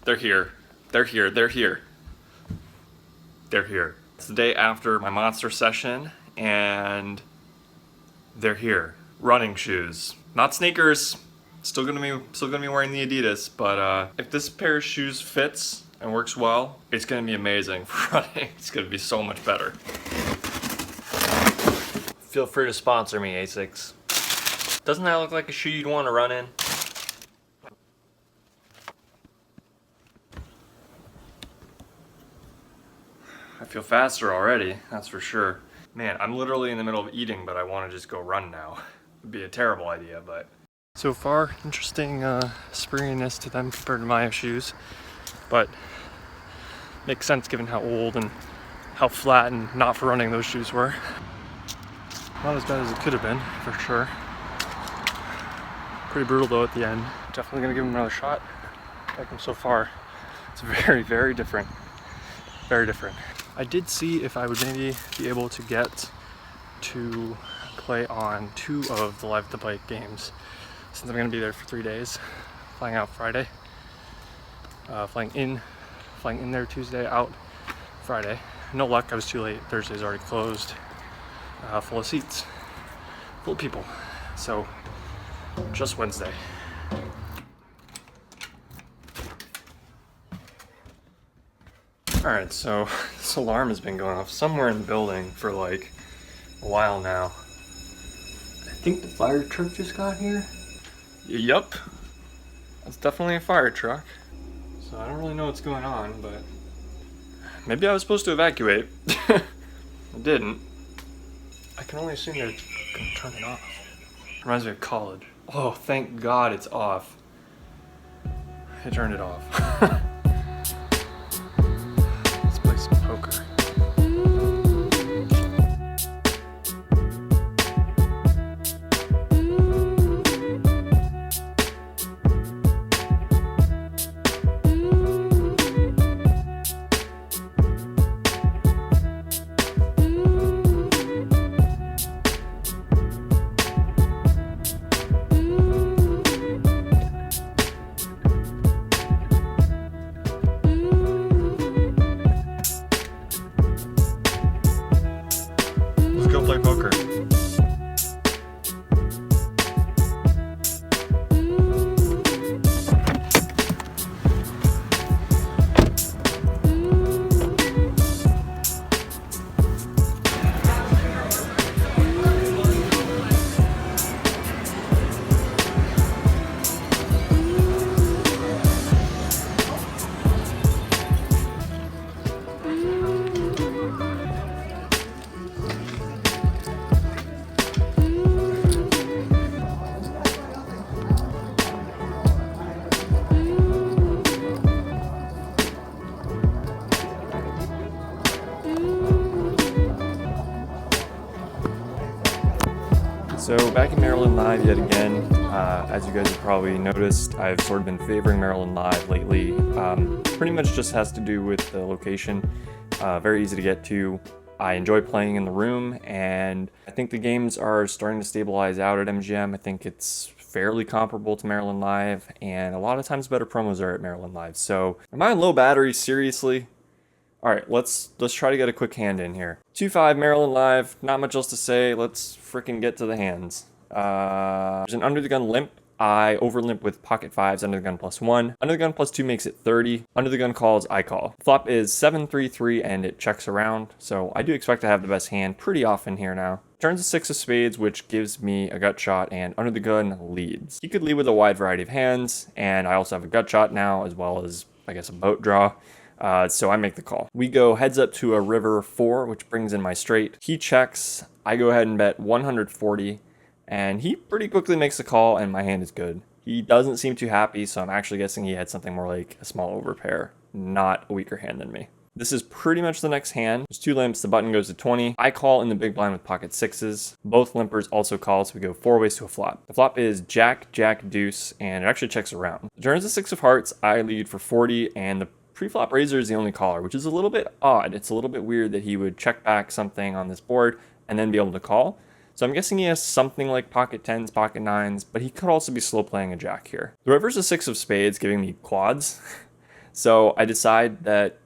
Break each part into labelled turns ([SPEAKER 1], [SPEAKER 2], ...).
[SPEAKER 1] They're here. They're here. They're here. They're here. It's the day after my monster session, and they're here. Running shoes, not sneakers. Still gonna be wearing the Adidas, but if this pair of shoes fits and works well, it's gonna be amazing for running. It's gonna be so much better. Feel free to sponsor me, Asics. Doesn't that look like a shoe you'd want to run in? I feel faster already, that's for sure. Man, I'm literally in the middle of eating, but I want to just go run now. It'd be a terrible idea, but... So far, interesting springiness to them compared to my shoes, but makes sense given how old and how flat and not for running those shoes were. Not as bad as it could have been, for sure. Pretty brutal though at the end. Definitely gonna give them another shot. Like them so far. It's very, very different. Very different. I did see if I would maybe be able to get to play on 2 of the Live at the Bike games, since I'm gonna be there for 3 days. Flying out Friday. Flying in there Tuesday, out Friday. No luck, I was too late. Thursday's already closed. Full of seats. Full of people. So, just Wednesday. Alright, so this alarm has been going off somewhere in the building for like a while now. I think the fire truck just got here. Yup. That's definitely a fire truck. So I don't really know what's going on, but maybe I was supposed to evacuate. I didn't. I can only assume they're gonna turn it off. Reminds me of college. Oh, thank God it's off. I turned it off. Let's play some poker. Go play poker. So back in Maryland Live yet again. As you guys have probably noticed, I've sort of been favoring Maryland Live lately. Pretty much just has to do with the location. Very easy to get to. I enjoy playing in the room, and I think the games are starting to stabilize out at MGM. I think it's fairly comparable to Maryland Live, and a lot of times better promos are at Maryland Live. So, am I on low battery? Seriously? Alright, let's try to get a quick hand in here. 2-5 Maryland Live, not much else to say, let's frickin' get to the hands. There's an under the gun limp. I over limp with pocket 5s, under the gun +1. Under the gun +2 makes it 30. Under the gun calls, I call. Flop is 7-3-3 and it checks around, so I do expect to have the best hand pretty often here now. Turns a 6 of spades, which gives me a gut shot, and under the gun leads. He could lead with a wide variety of hands, and I also have a gut shot now, as well as, I guess, a boat draw. So I make the call. We go heads up to a river 4, which brings in my straight. He checks. I go ahead and bet 140, and he pretty quickly makes the call, and my hand is good. He doesn't seem too happy, so I'm actually guessing he had something more like a small overpair, not a weaker hand than me. This is pretty much the next hand. There's 2 limps, the button goes to 20. I call in the big blind with pocket 6s. Both limpers also call, so we go 4 ways to a flop. The flop is Jack, Jack, Deuce, and it actually checks around. The turn is a 6 of hearts. I lead for 40, and the pre-flop raiser is the only caller, which is a little bit odd. It's a little bit weird that he would check back something on this board and then be able to call. So I'm guessing he has something like pocket 10s, pocket 9s, but he could also be slow playing a jack here. The river's a 6 of spades, giving me quads. So I decide that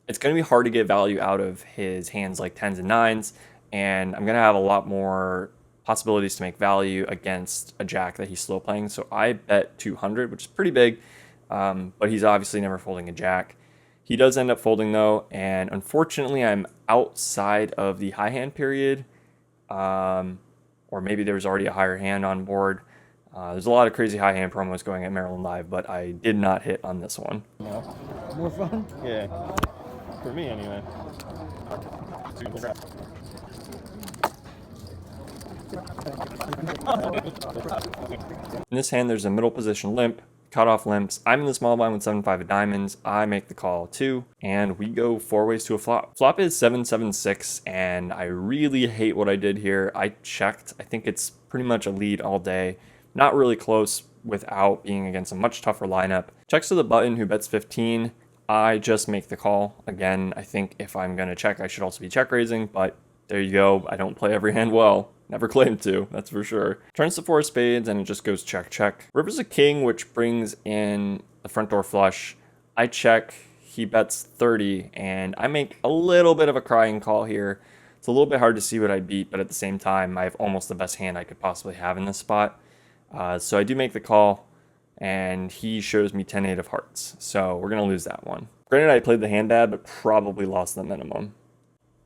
[SPEAKER 1] it's going to be hard to get value out of his hands like 10s and 9s, and I'm going to have a lot more possibilities to make value against a jack that he's slow playing. So I bet 200, which is pretty big, but he's obviously never folding a jack. He does end up folding though, and unfortunately I'm outside of the high hand period, or maybe there was already a higher hand on board. There's a lot of crazy high hand promos going at Maryland Live, but I did not hit on this one.
[SPEAKER 2] More fun?
[SPEAKER 1] Yeah. For me, anyway. In this hand, there's a middle position limp, cut off limps. I'm in the small blind with 7-5 of diamonds. I make the call too, and we go 4 ways to a flop. Flop is 7-7-6, and I really hate what I did here. I checked. I think it's pretty much a lead all day. Not really close without being against a much tougher lineup. Checks to the button who bets 15. I just make the call. Again, I think if I'm going to check, I should also be check raising, but there you go. I don't play every hand well. Never claimed to, that's for sure. Turns to 4 spades and it just goes check, check. River's a king, which brings in the front door flush. I check, he bets 30, and I make a little bit of a crying call here. It's a little bit hard to see what I beat, but at the same time, I have almost the best hand I could possibly have in this spot. So I do make the call, and he shows me 10-8 of hearts. So we're going to lose that one. Granted, I played the hand bad, but probably lost the minimum.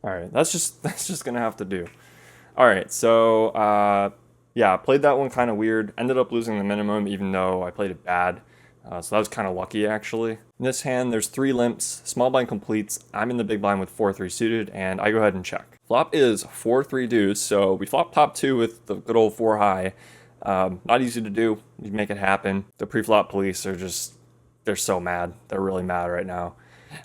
[SPEAKER 1] All right, that's just going to have to do. All right, so yeah, played that one kind of weird. Ended up losing the minimum, even though I played it bad. So that was kind of lucky, actually. In this hand, there's 3 limps. Small blind completes. I'm in the big blind with 4-3 suited, and I go ahead and check. Flop is 4-3 deuce, so we flop top 2 with the good old 4 high. Not easy to do. You make it happen. The pre-flop police are they're so mad. They're really mad right now.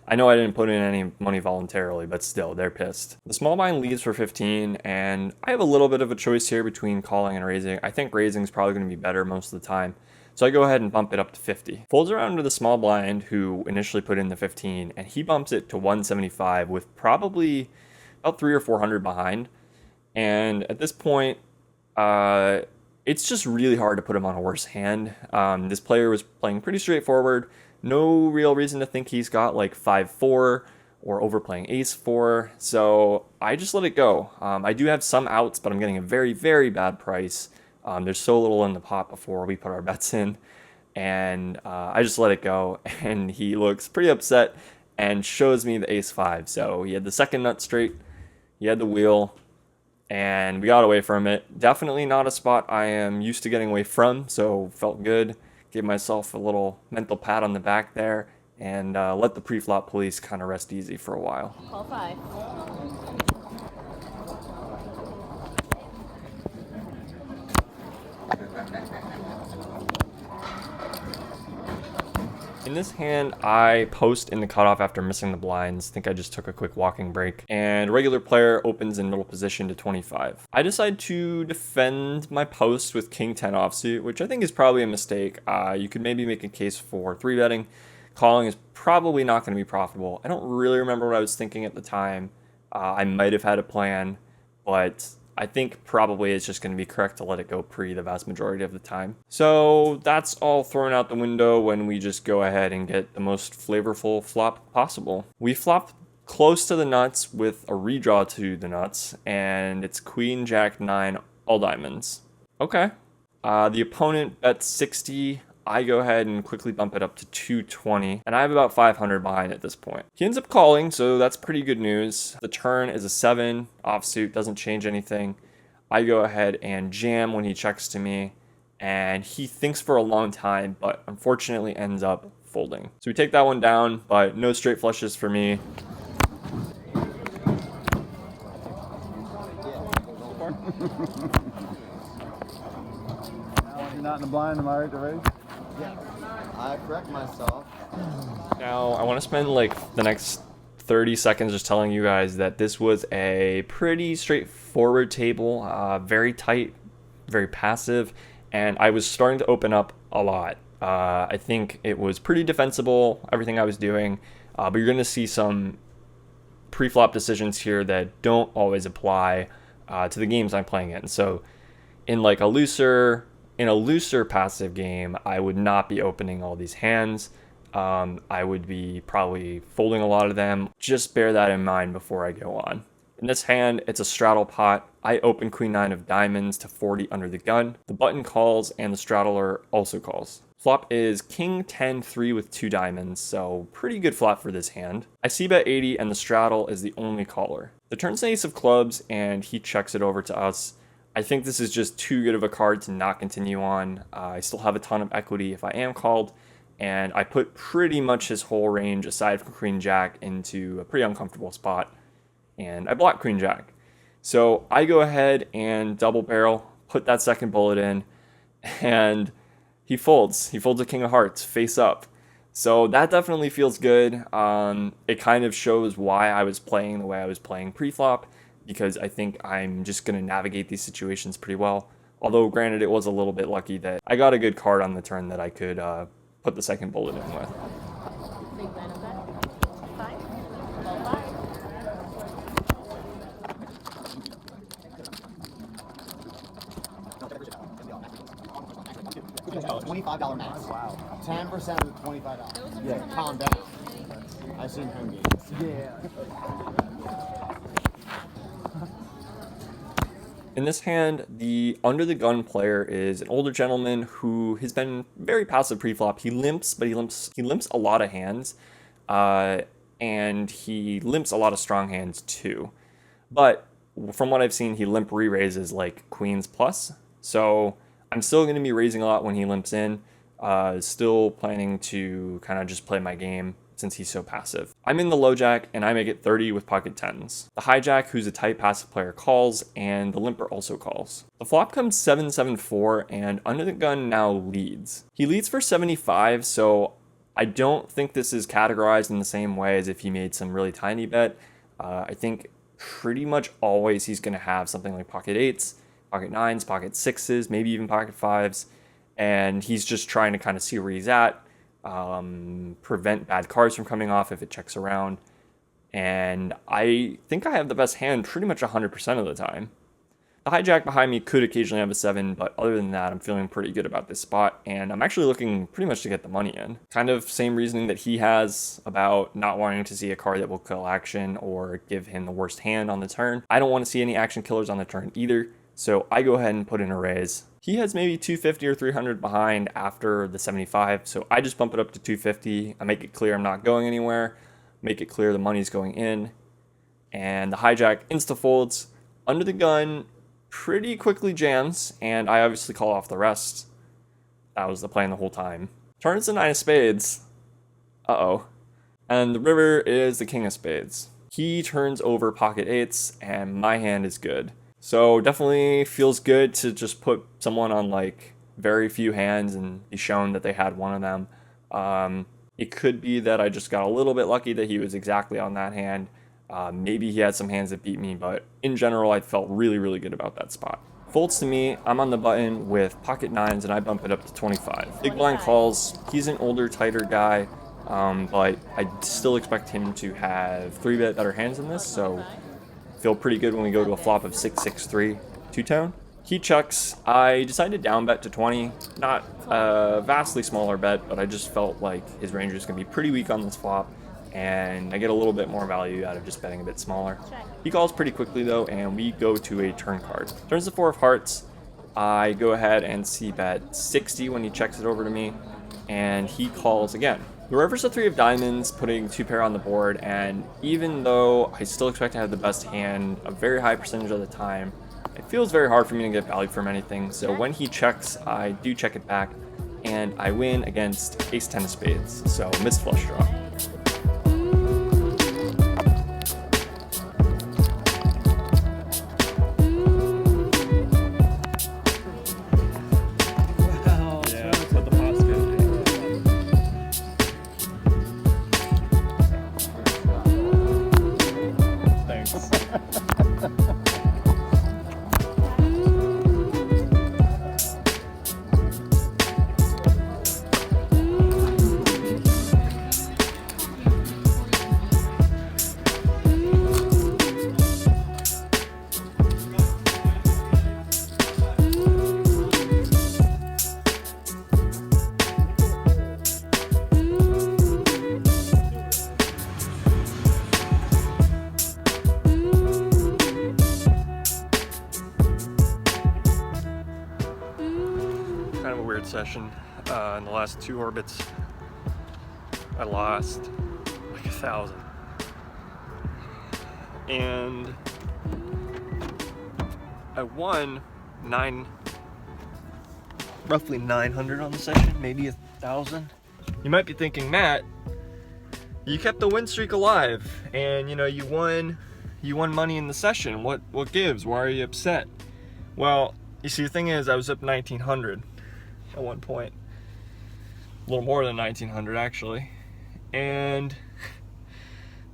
[SPEAKER 1] I know I didn't put in any money voluntarily, but still, they're pissed. The small blind leads for 15, and I have a little bit of a choice here between calling and raising. I think raising is probably going to be better most of the time, so I go ahead and bump it up to 50. Folds around to the small blind, who initially put in the 15, and he bumps it to 175 with probably about 300 or 400 behind. And at this point, it's just really hard to put him on a worse hand. This player was playing pretty straightforward. No real reason to think he's got like 5-4 or overplaying ace-4. So I just let it go. I do have some outs, but I'm getting a very, very bad price. There's so little in the pot before we put our bets in. And I just let it go. And he looks pretty upset and shows me the ace-5. So he had the second nut straight. He had the wheel. And we got away from it. Definitely not a spot I am used to getting away from, so felt good. Gave myself a little mental pat on the back there, and let the pre-flop police kind of rest easy for a while.
[SPEAKER 3] Call 5.
[SPEAKER 1] In this hand, I post in the cutoff after missing the blinds. I think I just took a quick walking break. And regular player opens in middle position to 25. I decide to defend my post with king 10 offsuit, which I think is probably a mistake. You could maybe make a case for 3-betting. Calling is probably not going to be profitable. I don't really remember what I was thinking at the time. I might have had a plan, but I think probably it's just going to be correct to let it go pre the vast majority of the time. So that's all thrown out the window when we just go ahead and get the most flavorful flop possible. We flop close to the nuts with a redraw to the nuts, and it's queen, jack, 9, all diamonds. Okay. The opponent bets 60. I go ahead and quickly bump it up to 220, and I have about 500 behind at this point. He ends up calling, so that's pretty good news. The turn is a 7, offsuit, doesn't change anything. I go ahead and jam when he checks to me, and he thinks for a long time, but unfortunately ends up folding. So we take that one down, but no straight flushes for me.
[SPEAKER 2] You're not in the blind, am I right to raise?
[SPEAKER 4] Yeah, I correct myself.
[SPEAKER 1] Now, I want to spend like the next 30 seconds just telling you guys that this was a pretty straightforward table, very tight, very passive, and I was starting to open up a lot. I think it was pretty defensible, everything I was doing, but you're going to see some pre-flop decisions here that don't always apply to the games I'm playing in. So in like a looser passive game, I would not be opening all these hands. I would be probably folding a lot of them. Just bear that in mind before I go on. In this hand, it's a straddle pot. I open queen 9 of diamonds to 40 under the gun. The button calls and the straddler also calls. Flop is king 10-3 with 2 diamonds, so pretty good flop for this hand. I c-bet 80 and the straddle is the only caller. The turn's an ace of clubs and he checks it over to us. I think this is just too good of a card to not continue on. I still have a ton of equity if I am called, and I put pretty much his whole range aside from queen jack into a pretty uncomfortable spot, and I block queen jack. So I go ahead and double barrel, put that second bullet in, and he folds. He folds a king of hearts face up. So that definitely feels good. It kind of shows why I was playing the way I was playing pre-flop, because I think I'm just going to navigate these situations pretty well. Although granted, it was a little bit lucky that I got a good card on the turn that I could put the second bullet in with.
[SPEAKER 3] Big blind of that. 5. Low 5.
[SPEAKER 4] $25 max. Wow. 10% of the $25. Yeah, calm down. I've seen home games.
[SPEAKER 2] Yeah.
[SPEAKER 1] In this hand, the under the gun player is an older gentleman who has been very passive pre-flop. He limps, but he limps a lot of hands, and he limps a lot of strong hands too. But from what I've seen, he limp re-raises like queens plus. So I'm still going to be raising a lot when he limps in. Still planning to kind of just play my game since he's so passive. I'm in the low jack and I make it 30 with pocket 10s. The hijack, who's a tight passive player, calls, and the limper also calls. The flop comes 7-7-4 and under the gun now leads. He leads for 75, so I don't think this is categorized in the same way as if he made some really tiny bet. I think pretty much always he's going to have something like pocket 8s, pocket 9s, pocket 6s, maybe even pocket 5s, and he's just trying to kind of see where he's at, prevent bad cards from coming off if it checks around. And I think I have the best hand pretty much 100% of the time. The hijack behind me could occasionally have a 7, but other than that, I'm feeling pretty good about this spot, and I'm actually looking pretty much to get the money in. Kind of same reasoning that he has about not wanting to see a card that will kill action or give him the worst hand on the turn. I don't want to see any action killers on the turn either, so I go ahead and put in a raise. He has maybe 250 or 300 behind after the 75, so I just bump it up to 250. I make it clear I'm not going anywhere, make it clear the money's going in, and the hijack insta-folds. Under the gun pretty quickly jams, and I obviously call off the rest. That was the plan the whole time. Turns the 9 of spades. Uh-oh. And the river is the king of spades. He turns over pocket 8s, and my hand is good. So definitely feels good to just put someone on like very few hands and be shown that they had one of them. It could be that I just got a little bit lucky that he was exactly on that hand. Maybe he had some hands that beat me, but in general, I felt really, really good about that spot. Folds to me, I'm on the button with pocket 9s and I bump it up to 25. Big blind calls, he's an older, tighter guy, but I still expect him to have 3-bet better hands than this, so feel pretty good when we go to a flop of 6-6-3 two-tone. He checks. I decided to down bet to 20. Not a vastly smaller bet, but I just felt like his range was going to be pretty weak on this flop, and I get a little bit more value out of just betting a bit smaller. He calls pretty quickly though, and we go to a turn card. Turns the 4 of hearts. I go ahead and c-bet 60 when he checks it over to me, and he calls again. The river's a 3 of diamonds, putting 2 pair on the board, and even though I still expect to have the best hand a very high percentage of the time, it feels very hard for me to get value from anything, so when he checks, I do check it back, and I win against ace-10 of spades, so missed flush draw. the last 2 orbits, I lost like 1,000. And I won roughly 900 on the session, maybe 1,000. You might be thinking, Matt, you kept the win streak alive, and you know you won money in the session. What gives? Why are you upset? Well, you see, the thing is, I was up 1,900 at one point, a little more than 1,900 actually, and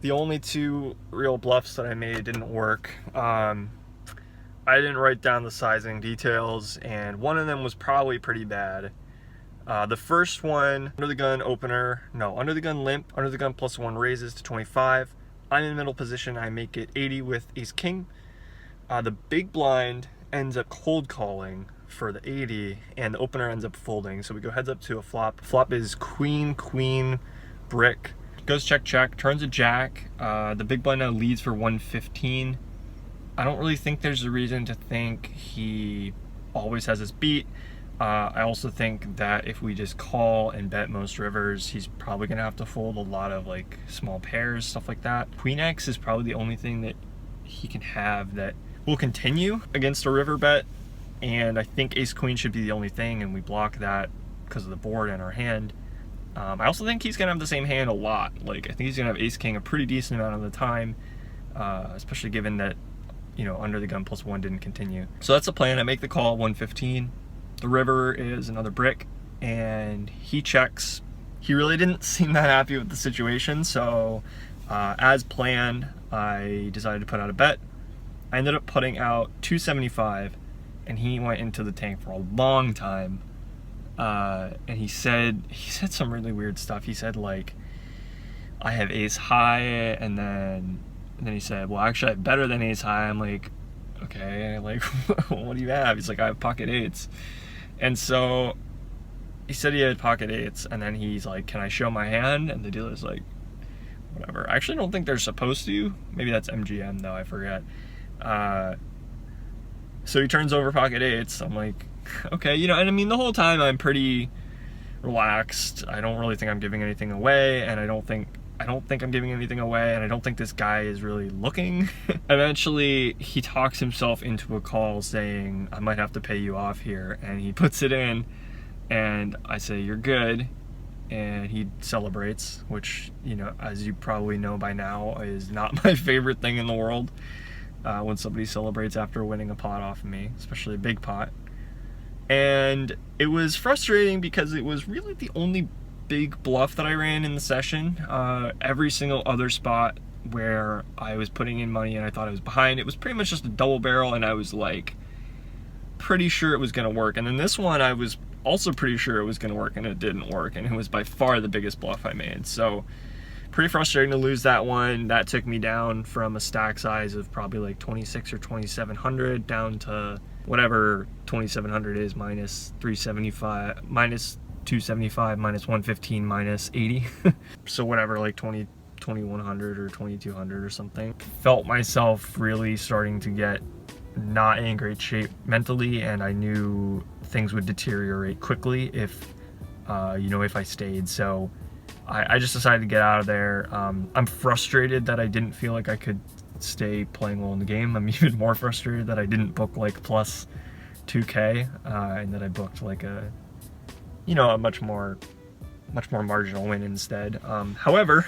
[SPEAKER 1] the only 2 real bluffs that I made didn't work. I didn't write down the sizing details, and one of them was probably pretty bad. The first one, under the gun limp, under the gun +1 raises to 25. I'm in the middle position, I make it 80 with ace king. The big blind ends up cold calling for the 80, and the opener ends up folding. So we go heads up to a flop. Flop is queen, brick. Goes check, turns a jack. The big blind now leads for 115. I don't really think there's a reason to think he always has us beat. I also think that if we just call and bet most rivers, he's probably gonna have to fold a lot of like small pairs, stuff like that. Queen X is probably the only thing that he can have that will continue against a river bet, and I think ace queen should be the only thing, and we block that because of the board and our hand. I also think he's gonna have the same hand a lot. Like, I think he's gonna have ace king a pretty decent amount of the time, especially given that, you know, under the gun +1 didn't continue. So that's the plan. I make the call 115. The river is another brick, and he checks. He really didn't seem that happy with the situation, so as planned, I decided to put out a bet. I ended up putting out 275, and he went into the tank for a long time. And he said some really weird stuff. He said, like, I have ace high, and then he said, well, actually I have better than ace high. I'm like, okay, like, what do you have? He's like, I have pocket eights. And so he said he had pocket eights, and then he's like, can I show my hand? And the dealer's like, whatever. I actually don't think they're supposed to. Maybe that's MGM though, I forget. So he turns over pocket eights. I'm like, okay, you know, and I mean, the whole time I'm pretty relaxed. I don't really think I'm giving anything away, and I don't think I'm giving anything away, and I don't think this guy is really looking. Eventually, he talks himself into a call saying, I might have to pay you off here, and he puts it in, and I say, you're good, and he celebrates, which, you know, as you probably know by now, is not my favorite thing in the world, when somebody celebrates after winning a pot off of me, especially a big pot. And it was frustrating because it was really the only big bluff that I ran in the session. Every single other spot where I was putting in money and I thought I was behind, it was pretty much just a double barrel, and I was like pretty sure it was gonna work. And then this one I was also pretty sure it was gonna work, and it didn't work, and it was by far the biggest bluff I made. So pretty frustrating to lose that one. That took me down from a stack size of probably like 26 or 2700 down to whatever 2700 is minus 375, minus 275, minus 115, minus 80. So whatever, like 2100 or 2200 or something. Felt myself really starting to get not in great shape mentally, and I knew things would deteriorate quickly if you know, if I stayed. So I just decided to get out of there. I'm frustrated that I didn't feel like I could stay playing well in the game. I'm even more frustrated that I didn't book like plus 2k, and that I booked like a, you know, a much more marginal win instead. However,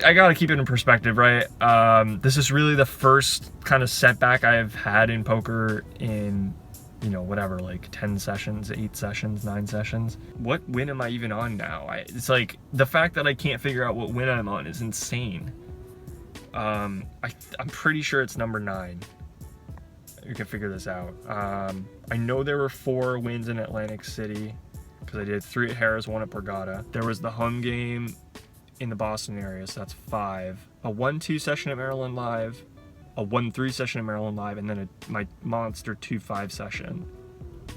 [SPEAKER 1] I gotta keep it in perspective, right? This is really the first kind of setback I've had in poker in, you know, whatever, like 10 sessions, 8 sessions, 9 sessions. What win am I even on now? It's like, the fact that I can't figure out what win I'm on is insane. I'm pretty sure it's number 9. You can figure this out. I know there were 4 wins in Atlantic City, because I did 3 at Harrah's, 1 at Borgata. There was the home game in the Boston area, so that's 5. A 1-2 session at Maryland Live, a 1-3 session at Maryland Live, and then my monster 2-5 session,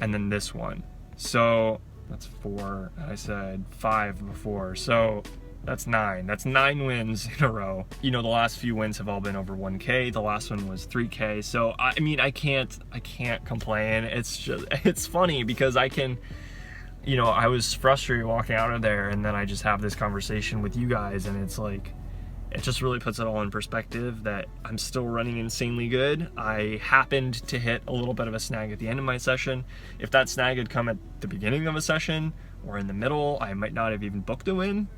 [SPEAKER 1] and then this one. So that's 4, and I said 5 before, so that's 9. That's 9 wins in a row. You know, the last few wins have all been over 1k. The last one was 3k. So I mean, I can't complain. It's just, it's funny because I can you know, I was frustrated walking out of there, and then I just have this conversation with you guys, and it's like, it just really puts it all in perspective that I'm still running insanely good. I happened to hit a little bit of a snag at the end of my session. If that snag had come at the beginning of a session or in the middle, I might not have even booked a win.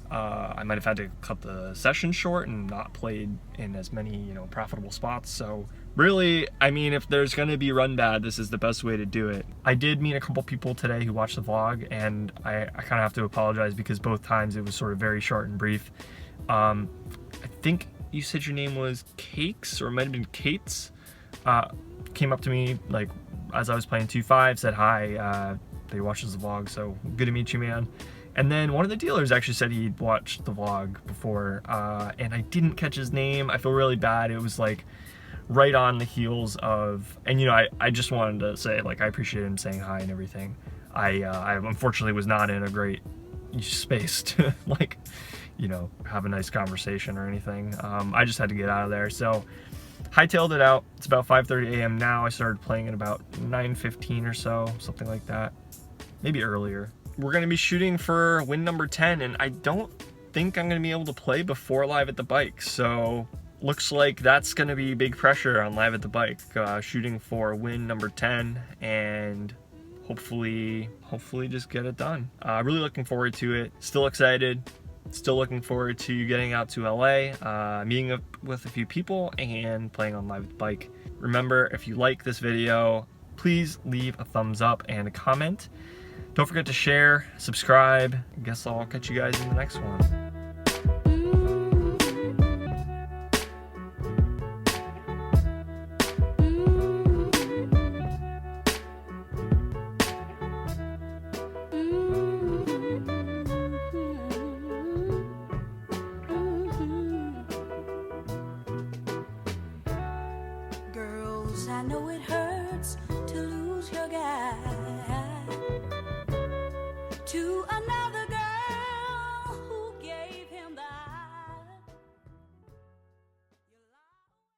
[SPEAKER 1] I might have had to cut the session short and not played in as many, you know, profitable spots. So really, I mean, if there's going to be run bad, this is the best way to do it. I did meet a couple people today who watched the vlog, and I kind of have to apologize because both times it was sort of very short and brief. I think you said your name was Cakes, or it might have been Kates. Came up to me like as I was playing 2-5, said hi, they watches the vlog, so good to meet you, man. And then one of the dealers actually said he'd watched the vlog before, and I didn't catch his name. I feel really bad. It was like right on the heels of, and you know, I just wanted to say, like, I appreciate him saying hi and everything. I unfortunately was not in a great space to, like, you know, have a nice conversation or anything. I just had to get out of there. So hightailed it out. It's about 5:30 a.m. now. I started playing at about 9:15 or so, something like that. Maybe earlier. We're going to be shooting for win number 10, and I don't think I'm going to be able to play before Live at the Bike. So looks like that's going to be big pressure on Live at the Bike, shooting for win number 10, and hopefully just get it done. Really looking forward to it. Still excited. Still looking forward to getting out to LA, meeting up with a few people, and playing on Live at the Bike. Remember, if you like this video, please leave a thumbs up and a comment. Don't forget to share, subscribe. I guess I'll catch you guys in the next one.
[SPEAKER 5] Girls, I know it hurts to lose your guy. To